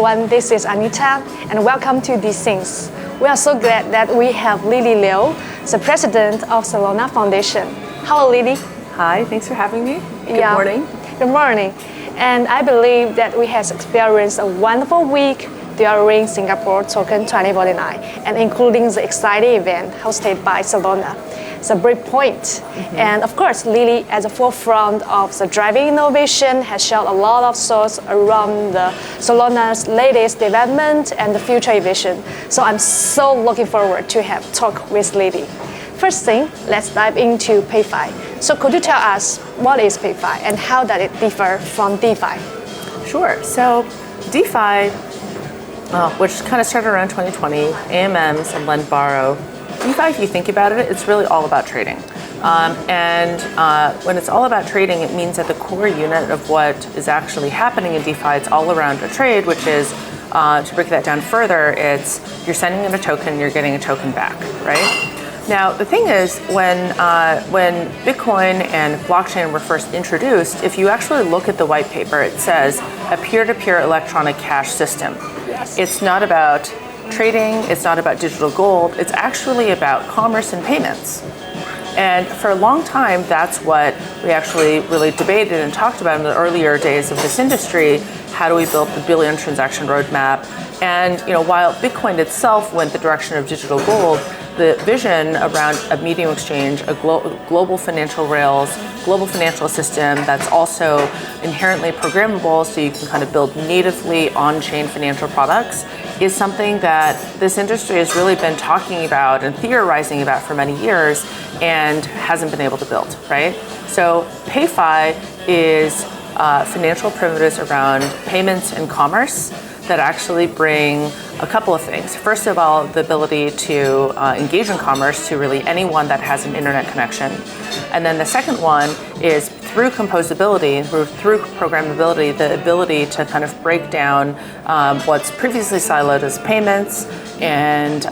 everyone, this is Anita, and welcome to These Things. We are so glad that we have Lily Liu, the president of Solana Foundation. Hello, Lily. Hi, thanks for having me. Good morning. Good morning. And I believe that we have experienced a wonderful week during Singapore Token 2049, and including the exciting event hosted by Solana, the Breakpoint. And of course, Lily, at the forefront of the driving innovation, has shared a lot of thoughts around the Solana's latest development and the future vision. So I'm so looking forward to have talk with Lily. First thing, let's dive into PayFi. So could you tell us what is PayFi and how does it differ from DeFi? Sure. So DeFi, which kind of started around 2020, AMMs and lend borrow. DeFi, if you think about it, it's really all about trading. When it's all about trading, it means that the core unit of what is actually happening in DeFi, it's all around a trade, which is, to break that down further, it's you're sending in a token, you're getting a token back, right? Now, the thing is, when Bitcoin and blockchain were first introduced, if you actually look at the white paper, it says a peer-to-peer electronic cash system. Yes. It's not about trading, it's not about digital gold, it's actually about commerce and payments. And for a long time, that's what we actually really debated and talked about in the earlier days of this industry. How do we build the billion transaction roadmap? And while Bitcoin itself went the direction of digital gold, the vision around a medium exchange, a global financial rails, global financial system that's also inherently programmable so you can kind of build natively on-chain financial products is something that this industry has really been talking about and theorizing about for many years and hasn't been able to build, right? So PayFi is financial primitives around payments and commerce that actually bring a couple of things. First of all, the ability to engage in commerce to really anyone that has an internet connection. And then the second one is through composability, through programmability, the ability to kind of break down what's previously siloed as payments and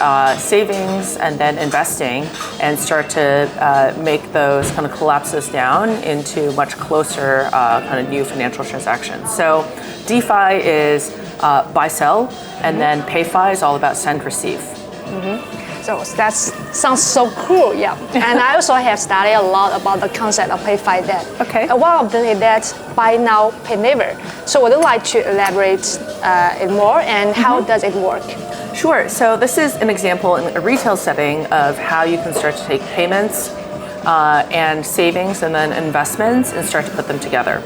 savings and then investing and start to make those kind of collapse those down into much closer kind of new financial transactions. So DeFi is buy, sell, and then PayFi is all about send, receive. So that sounds so cool, yeah. And I also have studied a lot about the concept of PayFi debt. Okay. And one of them is that buy now, pay never. So would you like to elaborate it more and how does it work? Sure. So this is an example in a retail setting of how you can start to take payments and savings and then investments and start to put them together.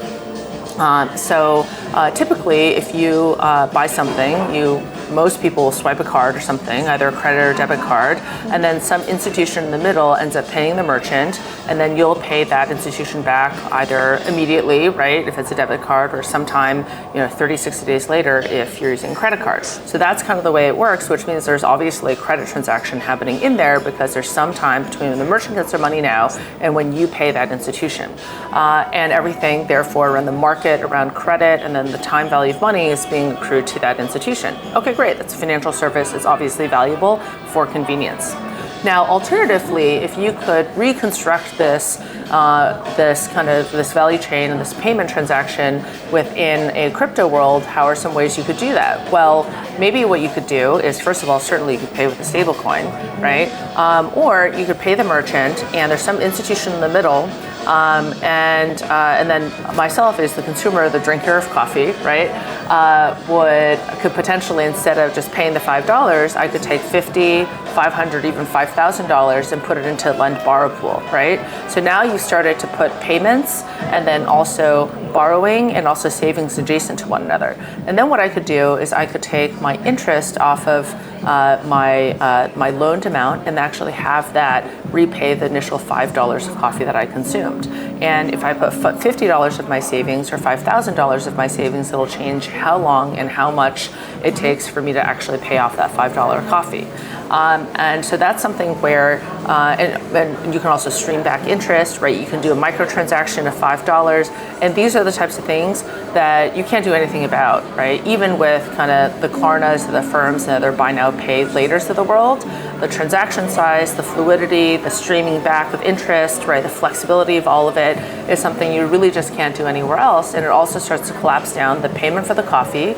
Typically, if you buy something, most people will swipe a card or something, either a credit or debit card, and then some institution in the middle ends up paying the merchant, and then you'll pay that institution back either immediately, right, if it's a debit card, or sometime 30, 60 days later if you're using credit cards. So that's kind of the way it works, which means there's obviously a credit transaction happening in there because there's some time between when the merchant gets their money now and when you pay that institution. And everything, therefore, around the market, around credit, and then the time value of money is being accrued to that institution. Okay, great, that's a financial service. It's obviously valuable for convenience. Now, alternatively, if you could reconstruct this value chain and this payment transaction within a crypto world, how are some ways you could do that? Well, maybe what you could do is, first of all, certainly you could pay with a stable coin, right? Or you could pay the merchant, and there's some institution in the middle, and then myself as the consumer, the drinker of coffee, right, could potentially, instead of just paying the $5, I could take $50, $500, even $5,000 and put it into lend borrow pool, right? So now you started to put payments and then also borrowing and also savings adjacent to one another. And then what I could do is I could take my interest off of my loaned amount and actually have that repay the initial $5 of coffee that I consumed. And if I put $50 of my savings or $5,000 of my savings, it'll change how long and how much it takes for me to actually pay off that $5 coffee. And so that's something where, and you can also stream back interest, right? You can do a microtransaction of $5, and these are the types of things that you can't do anything about, right? Even with kind of the Klarnas, the firms, and other buy now, pay laters of the world, the transaction size, the fluidity, the streaming back of interest, right? The flexibility of all of it is something you really just can't do anywhere else. And it also starts to collapse down the payment for the coffee,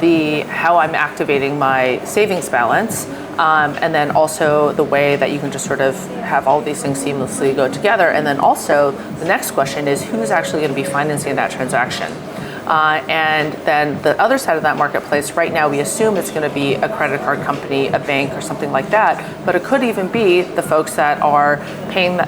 the how I'm activating my savings balance, and then also the way that you can just sort of have all these things seamlessly go together. And then also the next question is who's actually going to be financing that transaction? And then the other side of that marketplace, right now we assume it's going to be a credit card company, a bank, or something like that. But it could even be the folks that are paying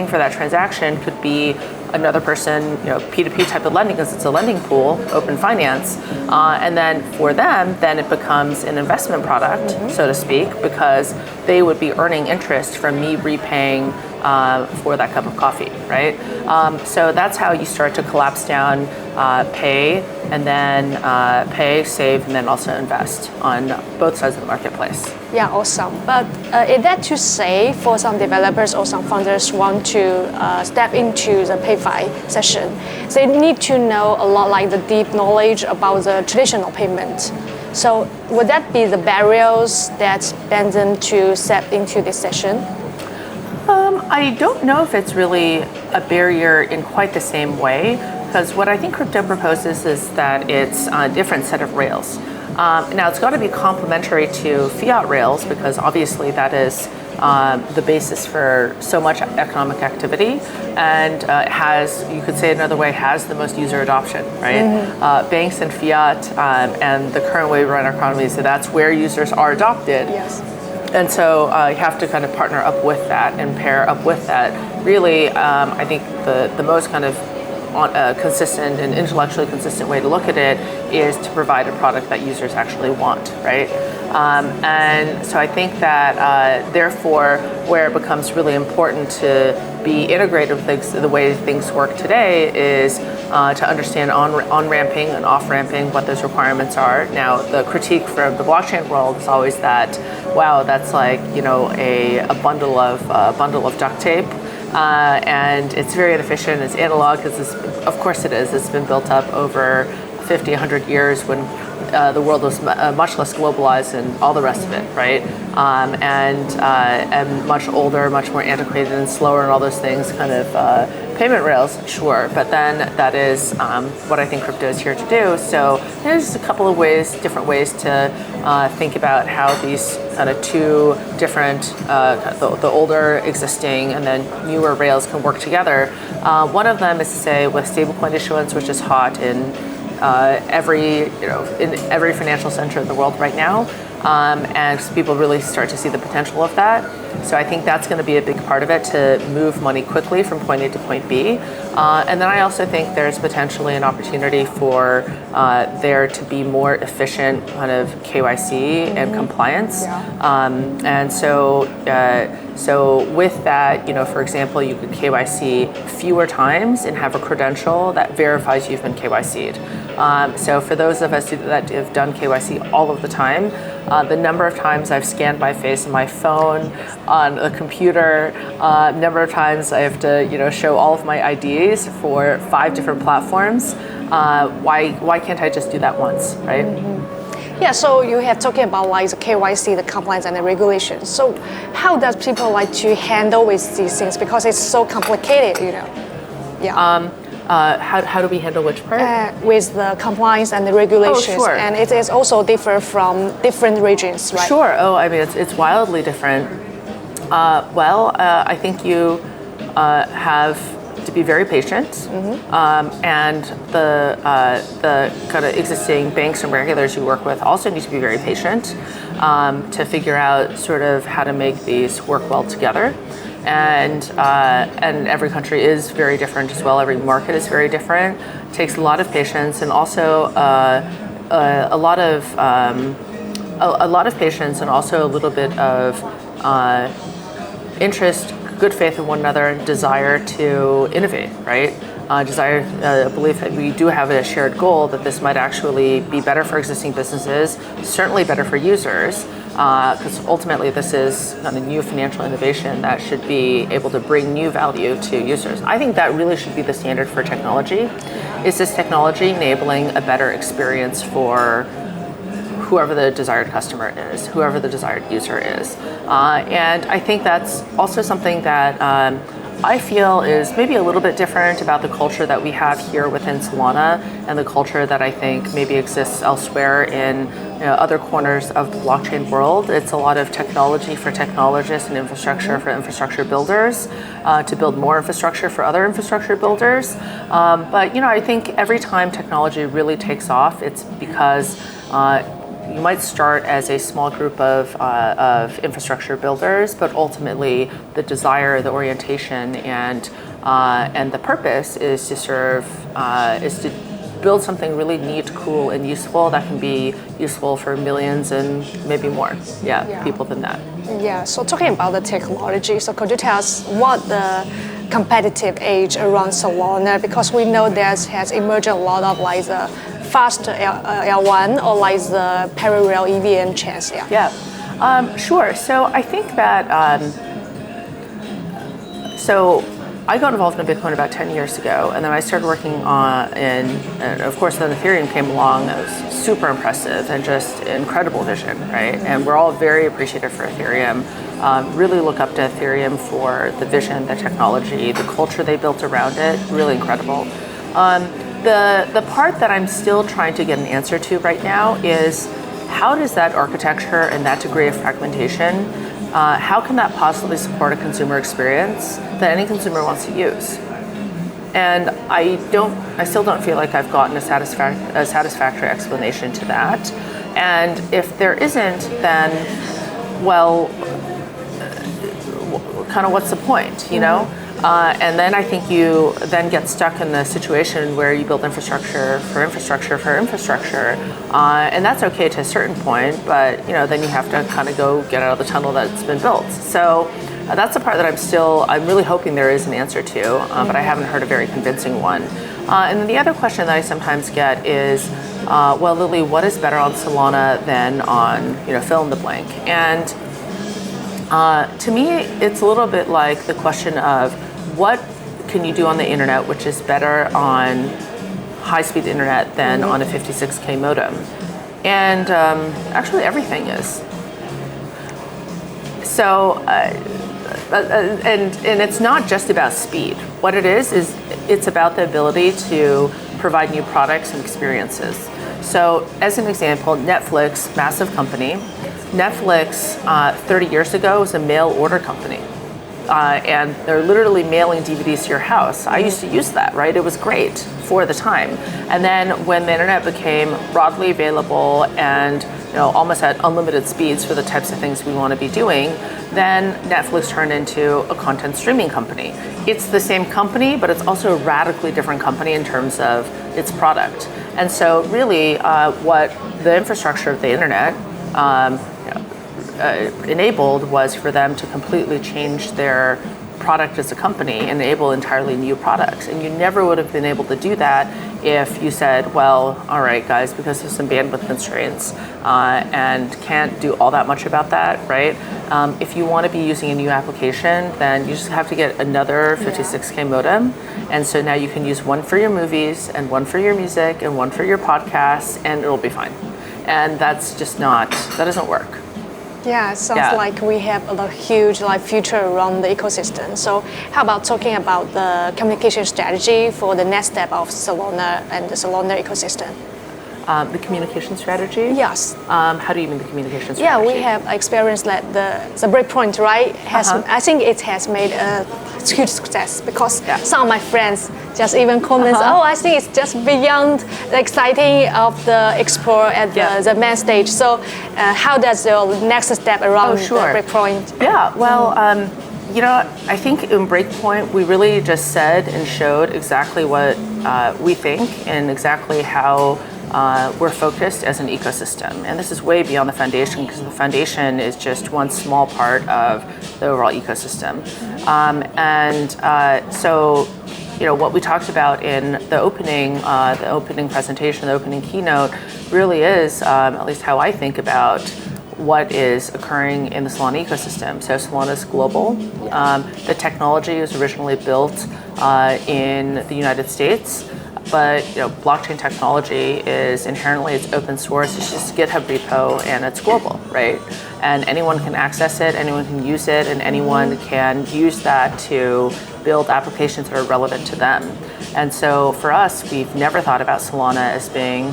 for that transaction could be another person, P2P type of lending because it's a lending pool, open finance. And then for them, then it becomes an investment product, so to speak, because they would be earning interest from me repaying for that cup of coffee, right? So that's how you start to collapse down pay, and then pay, save, and then also invest on both sides of the marketplace. Yeah, awesome. But is that to say for some developers or some founders want to step into the PayFi session, they need to know a lot like the deep knowledge about the traditional payment. So would that be the barriers that ban them to step into this session? I don't know if it's really a barrier in quite the same way, because what I think crypto proposes is that it's a different set of rails. Now it's got to be complementary to fiat rails because obviously that is the basis for so much economic activity, and has, you could say another way, has the most user adoption, right? Banks and fiat and the current way we run our economy, so that's where users are adopted. Yes. And so you have to kind of partner up with that and pair up with that. Really, I think the most kind of consistent and intellectually consistent way to look at it is to provide a product that users actually want, right? And so I think that therefore where it becomes really important to be integrated with things, the way things work today is to understand on-ramping and off-ramping, what those requirements are. Now, the critique from the blockchain world is always that, wow, that's like, a bundle of duct tape. And it's very inefficient, it's analog, because of course it is. It's been built up over 50, 100 years when the world was much less globalized and all the rest of it, right? And much older, much more antiquated and slower and all those things, kind of payment rails, sure. But then that is what I think crypto is here to do. So there's a couple of different ways to think about how these kind of two different, the older existing and then newer rails can work together. One of them is to say with stablecoin issuance, which is hot in every financial center in the world right now, and people really start to see the potential of that. So I think that's going to be a big part of it, to move money quickly from point A to point B. And then I also think there's potentially an opportunity for there to be more efficient kind of KYC and compliance. And so with that, for example, you could KYC fewer times and have a credential that verifies you've been KYC'd. So for those of us that have done KYC all of the time, the number of times I've scanned my face on my phone, on a computer, number of times I have to show all of my IDs for 5 different platforms. Why can't I just do that once, right? Yeah, so you have talking about like the KYC, the compliance and the regulations. So how does people like to handle with these things, because it's so complicated, Yeah. How do we handle which part? With the compliance and the regulations. Oh, sure. And it is also different from different regions, right? Sure. Oh, I mean, it's wildly different. I think you have to be very patient, and the kind of existing banks and regulators you work with also need to be very patient to figure out sort of how to make these work well together. And every country is very different as well. Every market is very different. It takes a lot of patience, and also a lot of patience, and also a little bit of interest, good faith in one another, and desire to innovate, right? Belief that we do have a shared goal that this might actually be better for existing businesses, certainly better for users, because ultimately this is kind of new financial innovation that should be able to bring new value to users. I think that really should be the standard for technology. Is this technology enabling a better experience for whoever the desired customer is, whoever the desired user is. And I think that's also something that I feel is maybe a little bit different about the culture that we have here within Solana and the culture that I think maybe exists elsewhere in other corners of the blockchain world. It's a lot of technology for technologists and infrastructure for infrastructure builders to build more infrastructure for other infrastructure builders. But I think every time technology really takes off, it's because you might start as a small group of infrastructure builders, but ultimately the desire, the orientation, and the purpose is to serve, is to build something really neat, cool, and useful that can be useful for millions and maybe more, people than that. Yeah. So talking about the technology, so could you tell us what the competitive edge around Solana? Because we know there has emerged a lot of like the fast L1 or like the parallel EVM chains. Sure. So I think that so I got involved in Bitcoin about 10 years ago, and then I started working and of course then Ethereum came along. That was super impressive and just incredible vision, right? And we're all very appreciative for Ethereum. Really look up to Ethereum for the vision, the technology, the culture they built around it, really incredible. The part that I'm still trying to get an answer to right now is how does that architecture and that degree of fragmentation, how can that possibly support a consumer experience that any consumer wants to use? And I still don't feel like I've gotten a satisfactory explanation to that. And if there isn't, then, well, kind of what's the point, And then I think you then get stuck in the situation where you build infrastructure for infrastructure for infrastructure, and that's okay to a certain point, but then you have to kind of go get out of the tunnel that's been built. So that's the part that I'm really hoping there is an answer to, but I haven't heard a very convincing one. And then the other question that I sometimes get is, well, Lily, what is better on Solana than on fill in the blank? And to me, it's a little bit like the question of what can you do on the internet which is better on high-speed internet than on a 56K modem? And actually everything is. So, and it's not just about speed. What it is it's about the ability to provide new products and experiences. So as an example, Netflix, massive company. Netflix 30 years ago was a mail order company. And they're literally mailing DVDs to your house. I used to use that, right? It was great for the time. And then when the internet became broadly available and almost at unlimited speeds for the types of things we want to be doing, then Netflix turned into a content streaming company. It's the same company, but it's also a radically different company in terms of its product. And so really what the infrastructure of the internet enabled was for them to completely change their product as a company and enable entirely new products. And you never would have been able to do that if you said, well, all right, guys, because there's some bandwidth constraints and can't do all that much about that, right? If you want to be using a new application, then you just have to get another 56K modem. And so now you can use one for your movies and one for your music and one for your podcasts, and it'll be fine. And that's just that doesn't work. Yeah, it sounds like we have a huge future around the ecosystem. So how about talking about the communication strategy for the next step of Solana and the Solana ecosystem? The communication strategy? Yes. How do you mean the communication strategy? Yeah, we have experienced that the breakpoint, right? I think it has made a huge success because some of my friends just even comments, I think it's just beyond the exciting of the explore at the main stage. So how does your next step around the breakpoint? Yeah, well, I think in breakpoint we really just said and showed exactly what we think and exactly how we're focused as an ecosystem. And this is way beyond the foundation because the foundation is just one small part of the overall ecosystem. So what we talked about in the opening presentation, the opening keynote, really is, at least how I think about what is occurring in the Solana ecosystem. So Solana is global. The technology was originally built in the United States, but blockchain technology is inherently, it's open source. It's just GitHub repo, and it's global, right? And anyone can access it, anyone can use it, and anyone can use that to build applications that are relevant to them. And so for us, we've never thought about Solana as being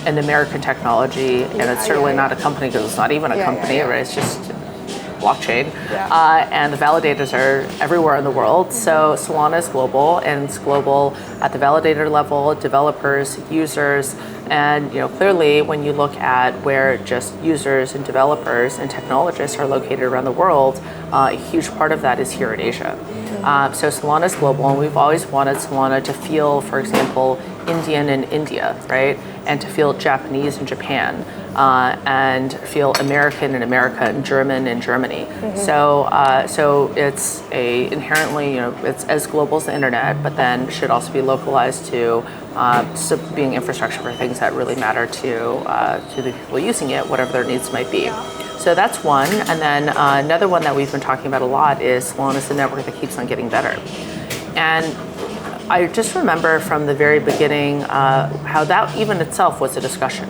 an American technology, and it's certainly not a company, because it's not even a company, right? It's just blockchain. And the validators are everywhere in the world. So Solana is global, and it's global at the validator level, developers, users, and clearly when you look at where just users and developers and technologists are located around the world, a huge part of that is here in Asia. So Solana is global, and we've always wanted Solana to feel, for example, Indian in India, right? And to feel Japanese in Japan, and feel American in America, and German in Germany. So it's inherently, it's as global as the internet, but then should also be localized to being infrastructure for things that really matter to the people using it, whatever their needs might be. So that's one. And then another one that we've been talking about a lot is Solana is the network that keeps on getting better. And I just remember from the very beginning how that even itself was a discussion.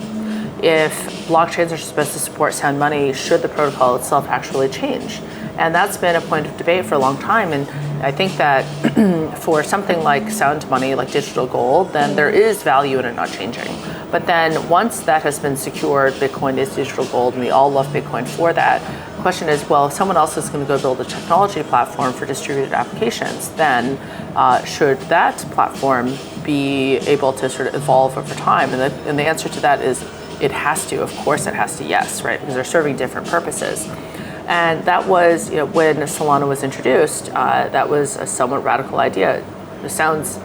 If blockchains are supposed to support sound money, should the protocol itself actually change? And that's been a point of debate for a long time. And I think that for something like sound money, like digital gold, then there is value in it not changing. But then once that has been secured, Bitcoin is digital gold, and we all love Bitcoin for that. The question is, well, if someone else is going to go build a technology platform for distributed applications, then should that platform be able to sort of evolve over time? And the answer to that is it has to. Of course it has to, yes, right? Because they're serving different purposes. And that was, when Solana was introduced, that was a somewhat radical idea. It sounds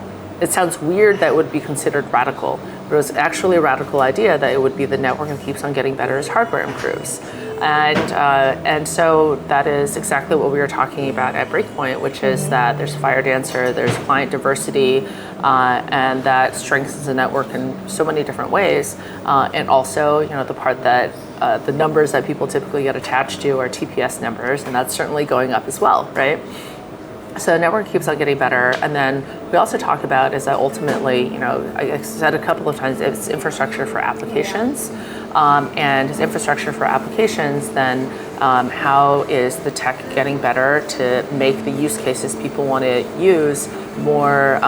weird that it would be considered radical, but it was actually a radical idea that it would be the network that keeps on getting better as hardware improves. And so that is exactly what we were talking about at Breakpoint, which is that there's Fire Dancer, there's client diversity, and that strengthens the network in so many different ways. And also, the part that the numbers that people typically get attached to are TPS numbers, and that's certainly going up as well, right? So the network keeps on getting better. And then we also talk about is that ultimately, I said a couple of times, it's infrastructure for applications. And as infrastructure for applications, then how is the tech getting better to make the use cases people want to use more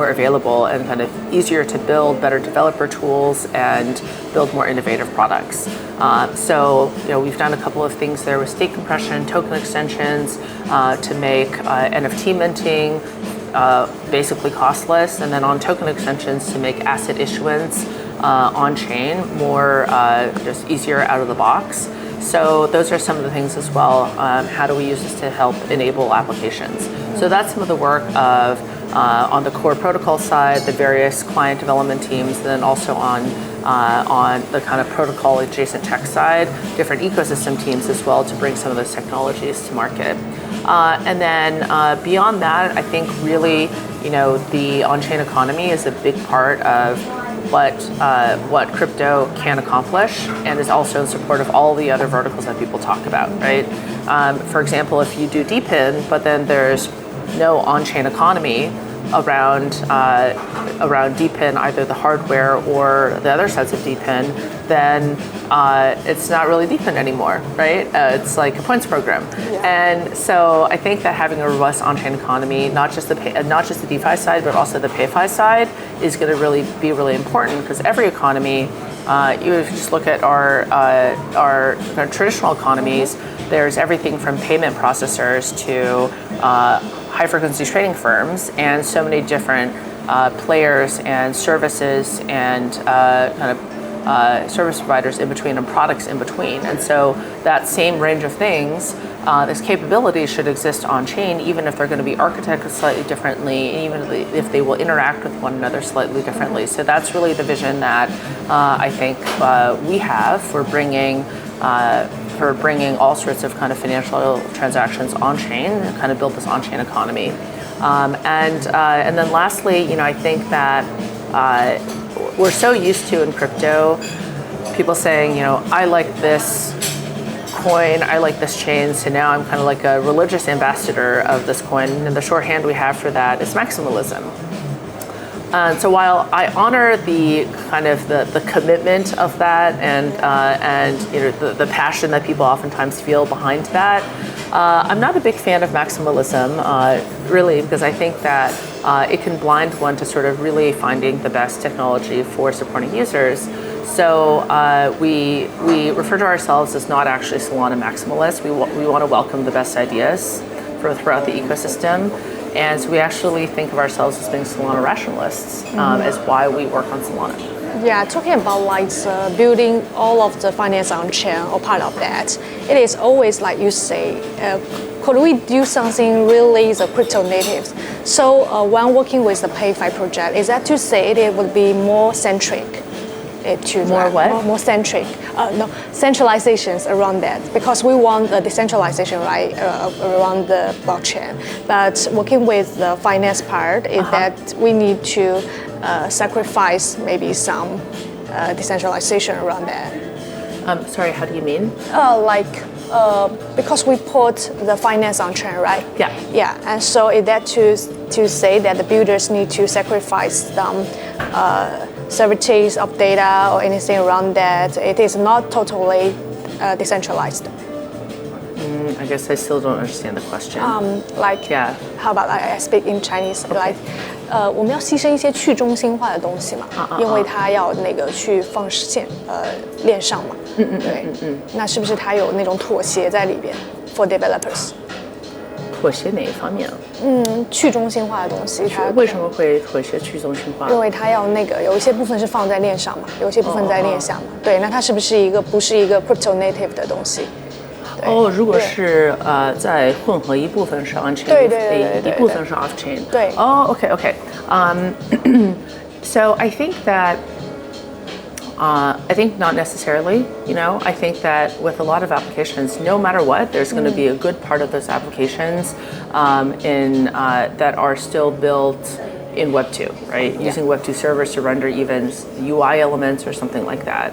available and kind of easier to build, better developer tools, and build more innovative products. So we've done a couple of things there with state compression, token extensions to make NFT minting basically costless, and then on token extensions to make asset issuance on-chain more just easier out of the box. So those are some of the things as well. How do we use this to help enable applications? So that's some of the work of on the core protocol side, the various client development teams, and then also on the kind of protocol adjacent tech side, different ecosystem teams as well to bring some of those technologies to market. And then beyond that, I think really, the on-chain economy is a big part of what crypto can accomplish, and is also in support of all the other verticals that people talk about, right? For example, if you do DePIN, but then there's no on-chain economy around DePIN, either the hardware or the other sides of DePIN, then it's not really DePIN anymore, right? It's like a points program. And so I think that having a robust on-chain economy, not just the DeFi side, but also the PayFi side, is going to be really important, because every economy, if you just look at our kind of traditional economies, there's everything from payment processors to high-frequency trading firms, and so many different players and services and service providers in between and products in between. And so that same range of things, this capability should exist on-chain, even if they're going to be architected slightly differently, even if they will interact with one another slightly differently. So that's really the vision that I think we have for bringing all sorts of kind of financial transactions on-chain and kind of build this on-chain economy. And then lastly, I think that we're so used to in crypto, people saying, I like this coin, I like this chain, so now I'm kind of like a religious ambassador of this coin, and the shorthand we have for that is maximalism. So while I honor the kind of the commitment of that and the passion that people oftentimes feel behind that, I'm not a big fan of maximalism, really, because I think that it can blind one to sort of really finding the best technology for supporting users. So we refer to ourselves as not actually Solana maximalists. We want to welcome the best ideas throughout the ecosystem. And so we actually think of ourselves as being Solana rationalists, as why we work on Solana. Yeah, talking about like building all of the finance on chain or part of that, it is always like you say, could we do something really the crypto natives? So when working with the PayFi project, is that to say it would be more centric? More centric. No, centralizations around that, because we want the decentralization, right, around the blockchain. But working with the finance part is that we need to sacrifice maybe some decentralization around that. Sorry, how do you mean? Because we put the finance on chain, right? Yeah. Yeah, and so is that to say that the builders need to sacrifice some services of data or anything around that? It is not totally decentralized. I guess I still don't understand the question. Yeah. How about I speak in Chinese? Okay. 我们要牺牲一些去中心化的东西嘛，因为它要那个去放链上嘛。对。那是不是它有那种妥协在里边 for developers？ 妥协哪一方面？去中心化的东西，它为什么会妥协去中心化？因为它要那个有一些部分是放在链上嘛，有一些部分在链下嘛。对，那它是不是不是一个 crypto native 的东西？如果是在混合一部分是 on chain， 一部分是 off chain。对。Okay. So I think that. I think not necessarily, I think that with a lot of applications, no matter what, there's going to be a good part of those applications that are still built in Web 2, right? Yeah. Using Web 2 servers to render even UI elements or something like that.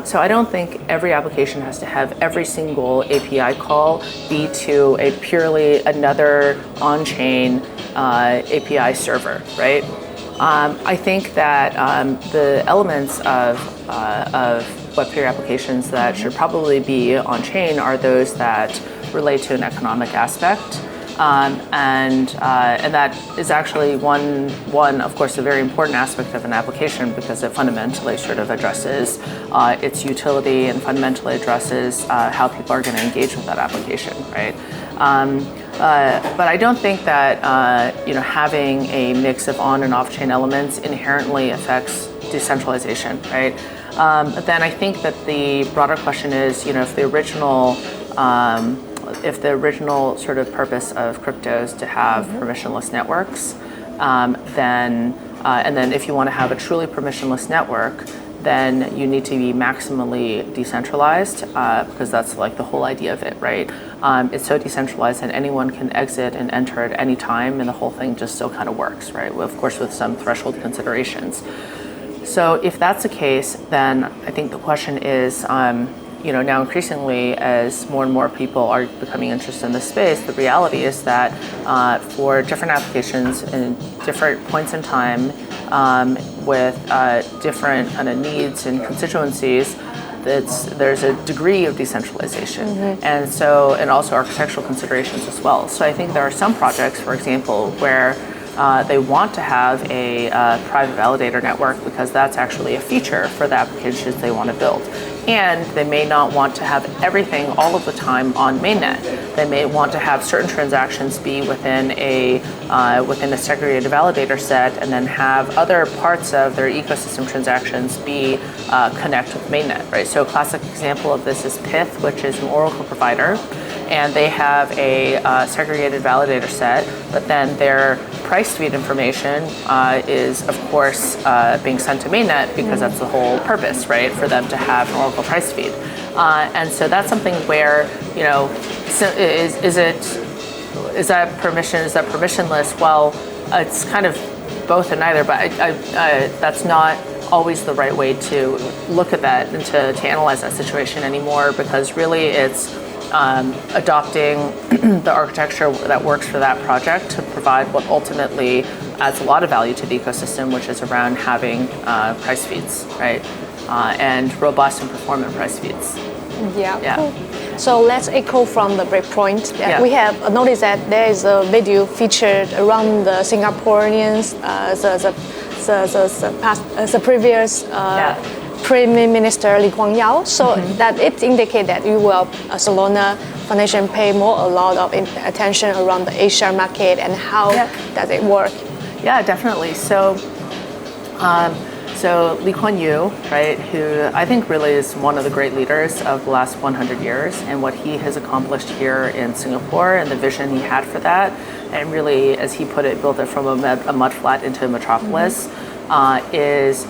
So I don't think every application has to have every single API call be to a purely another on-chain API server, right? I think that the elements of Web3 applications that should probably be on-chain are those that relate to an economic aspect. And that is actually one, of course, a very important aspect of an application because it fundamentally sort of addresses its utility and fundamentally addresses how people are going to engage with that application, right? But I don't think that having a mix of on and off-chain elements inherently affects decentralization, right? But then I think that the broader question is, if the original sort of purpose of crypto is to have permissionless networks, and then if you want to have a truly permissionless network, then you need to be maximally decentralized because that's like the whole idea of it, right? It's so decentralized that anyone can exit and enter at any time, and the whole thing just still kind of works, right? Of course, with some threshold considerations. So if that's the case, then I think the question is, now increasingly as more and more people are becoming interested in this space, the reality is that for different applications in different points in time with different kind of needs and constituencies, there's a degree of decentralization and also architectural considerations as well. So I think there are some projects, for example, where they want to have a private validator network because that's actually a feature for the applications they want to build. And they may not want to have everything all of the time on mainnet. They may want to have certain transactions be within a segregated validator set, and then have other parts of their ecosystem transactions be connect with mainnet, right? So a classic example of this is Pith, which is an Oracle provider, and they have a segregated validator set, but then their price feed information is, of course, being sent to mainnet because that's the whole purpose, right, for them to have an Oracle price feed. And so that's something where, is that permissionless? Well, it's kind of both and neither, but that's not always the right way to look at that and to analyze that situation anymore, because really it's adopting the architecture that works for that project to provide what ultimately adds a lot of value to the ecosystem, which is around having price feeds, right? And robust and performant price feeds. Yeah. Cool. So let's echo from the breakpoint. Yeah. We have noticed that there is a video featured around the Singaporeans, the previous Prime Minister Lee Kuan Yew. So that it indicates that you will Solana Foundation pay a lot of attention around the Asia market and how does it work? Yeah, definitely. So Lee Kuan Yew, right, who I think really is one of the great leaders of the last 100 years, and what he has accomplished here in Singapore and the vision he had for that, and really, as he put it, built it from a mudflat into a metropolis, is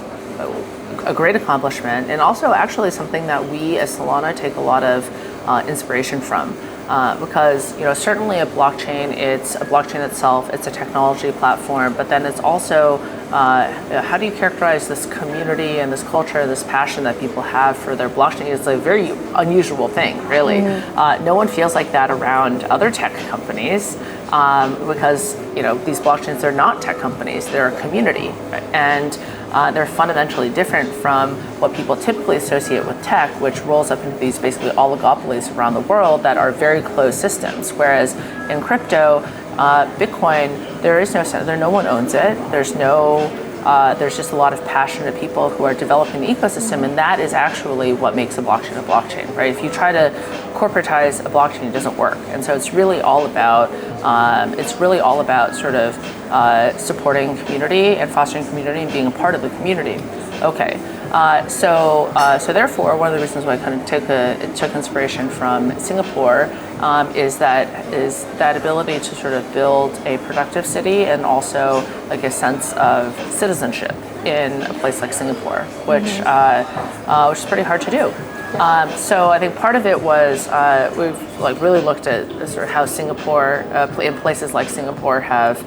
a great accomplishment, and also actually something that we as Solana take a lot of inspiration from. Because certainly a blockchain, it's a blockchain itself, it's a technology platform, but then it's also how do you characterize this community and this culture, this passion that people have for their blockchain? It's a very unusual thing, really. No one feels like that around other tech companies because these blockchains are not tech companies; they're a community, right? And they're fundamentally different from what people typically associate with tech, which rolls up into these basically oligopolies around the world that are very closed systems. Whereas in crypto, Bitcoin, no one owns it. There's just a lot of passionate people who are developing the ecosystem, and that is actually what makes a blockchain, right? If you try to corporatize a blockchain, it doesn't work. And so it's really all about sort of supporting community and fostering community and being a part of the community. Okay. So therefore, one of the reasons why I kind of took inspiration from Singapore is that ability to sort of build a productive city and also like a sense of citizenship in a place like Singapore, which is pretty hard to do. So I think part of it was we've really looked at sort of how Singapore, in places like Singapore, have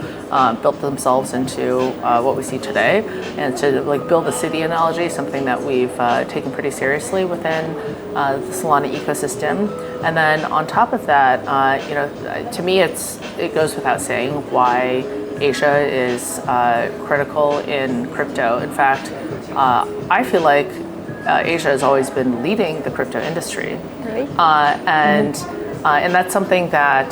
built themselves into what we see today, and to build a city analogy, something that we've taken pretty seriously within the Solana ecosystem. And then on top of that, to me, it goes without saying why Asia is critical in crypto. In fact, I feel like Asia has always been leading the crypto industry, really? And that's something that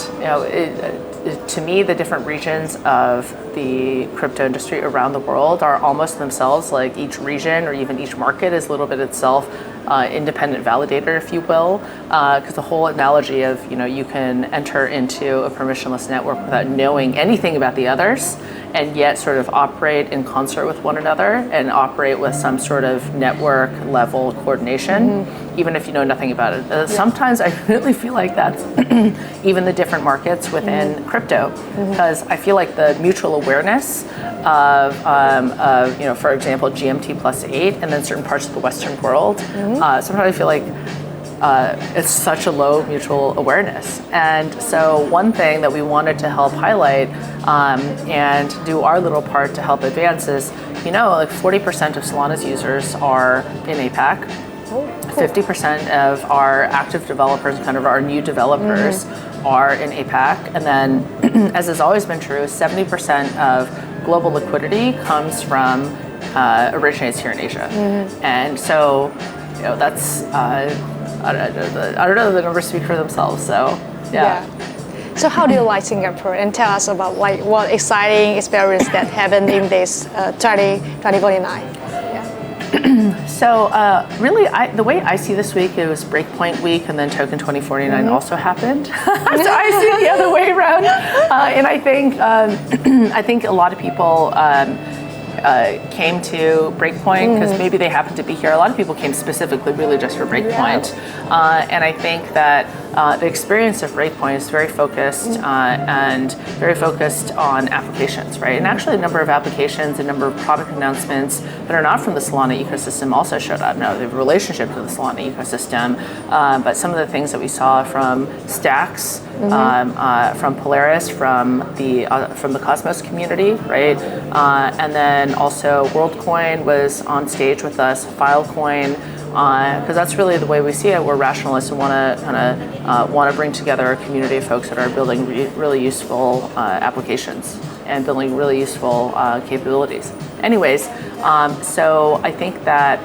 to me, the different regions of the crypto industry around the world are almost themselves like each region or even each market is a little bit itself independent validator, if you will, because the whole analogy of you can enter into a permissionless network without knowing anything about the others, and yet sort of operate in concert with one another and operate with some sort of network level coordination, even if you know nothing about it. Sometimes I really feel like that's even the different markets within crypto, because I feel like the mutual awareness of for example, GMT +8 and then certain parts of the Western world, sometimes I feel like it's such a low mutual awareness. And so one thing that we wanted to help highlight and do our little part to help advance is, 40% of Solana's users are in APAC. 50% of our active developers, kind of our new developers, are in APAC. And then, as has always been true, 70% of global liquidity comes from originates here in Asia. And so, that's I don't know, the numbers speak for themselves. So yeah. So how do you like Singapore? And tell us about what exciting experience that happened in this 2049. So really, the way I see this week, it was Breakpoint week, and then Token 2049 also happened. So I see it the other way around, and I think a lot of people came to Breakpoint because maybe they happened to be here. A lot of people came specifically really just for Breakpoint, and I think that the experience of Breakpoint is very focused and very focused on applications, right? And actually, a number of applications, a number of product announcements that are not from the Solana ecosystem also showed up. Now, they have a relationship to the Solana ecosystem, but some of the things that we saw from Stacks, from Polaris, from the Cosmos community, right? And then also WorldCoin was on stage with us, Filecoin. because that's really the way we see it. We're rationalists and want to bring together a community of folks that are building really useful applications and building really useful capabilities. Anyways, so I think that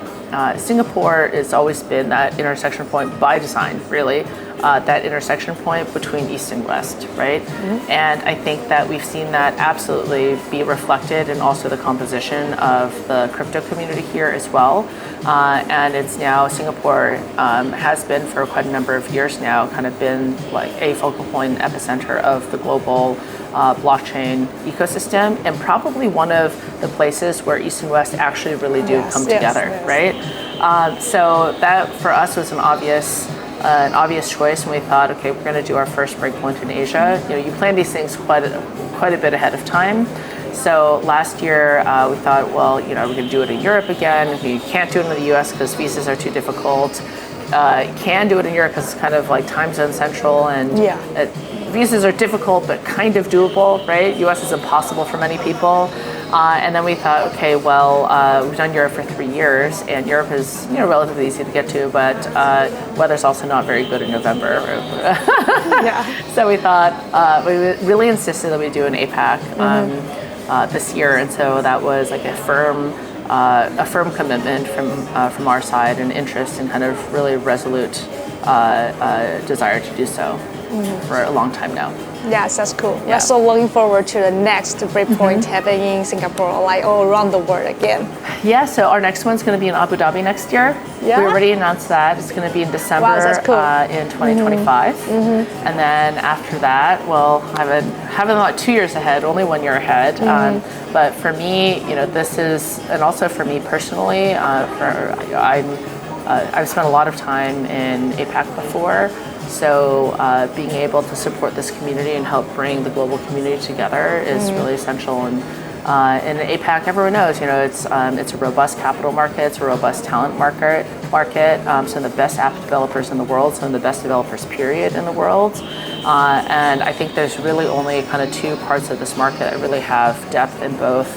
Singapore has always been that intersection point by design, really. That intersection point between East and West, right? Mm-hmm. And I think that we've seen that absolutely be reflected in also the composition of the crypto community here as well. And it's now, Singapore has been for quite a number of years now, kind of been like a focal point epicenter of the global blockchain ecosystem, and probably one of the places where East and West actually really do come together, right? So that for us was an obvious choice, and we thought, okay, we're going to do our first breakpoint in Asia. You know, you plan these things quite a bit ahead of time. So last year we thought, well, you know, we're going to do it in Europe again. We can't do it in the US because visas are too difficult. Can do it in Europe because it's kind of like time zone central, and visas are difficult but kind of doable, right? US is impossible for many people. And then we thought, okay, well, we've done Europe for 3 years, and Europe is, you know, relatively easy to get to, but weather's also not very good in November. So we thought, we really insisted that we do an APAC this year, and so that was like a firm commitment from our side, and interest, and kind of really resolute desire to do so for a long time now. Yes, that's cool. Yeah. We're so looking forward to the next breakpoint happening in Singapore, like all around the world again. Yeah, so our next one's going to be in Abu Dhabi next year. Yeah. We already announced that. It's going to be in December in 2025. And then after that, well, having about 2 years ahead, only 1 year ahead. But for me, you know, this is, and also for me personally, I've spent a lot of time in APAC before. So being able to support this community and help bring the global community together is really essential. And in APAC, everyone knows, you know, it's a robust capital market, it's a robust talent market. Some of the best app developers in the world, some of the best developers, period, in the world. And I think there's really only kind of two parts of this market that really have depth in both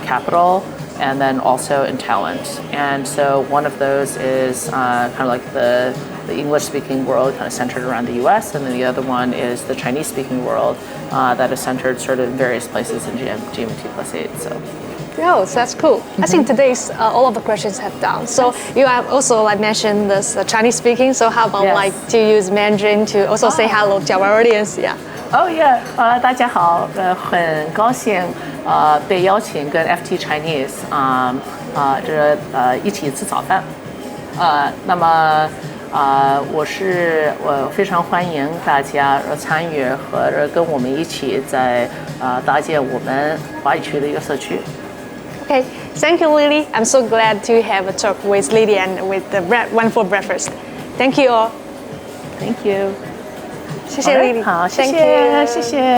capital and then also in talent. And so one of those is kind of like the English-speaking world, kind of centered around the US, and then the other one is the Chinese-speaking world that is centered sort of in various places in GMT+8. So. Oh, so that's cool. I think today's all of the questions have done. So you have also like mentioned this Chinese speaking. So how about like to use Mandarin to also say hello to our audience? Yeah. Oh yeah. 大家好，很高兴被邀请跟 FT Chinese 一起吃早饭。那么。我非常欢迎大家参与和跟我们一起在搭建我们华语区的一个社区。Okay, thank you, Lily. I'm so glad to have a talk with Lily and with the wonderful breakfast. Thank you all. Thank you. 谢谢 Lily. 好，谢谢，谢谢。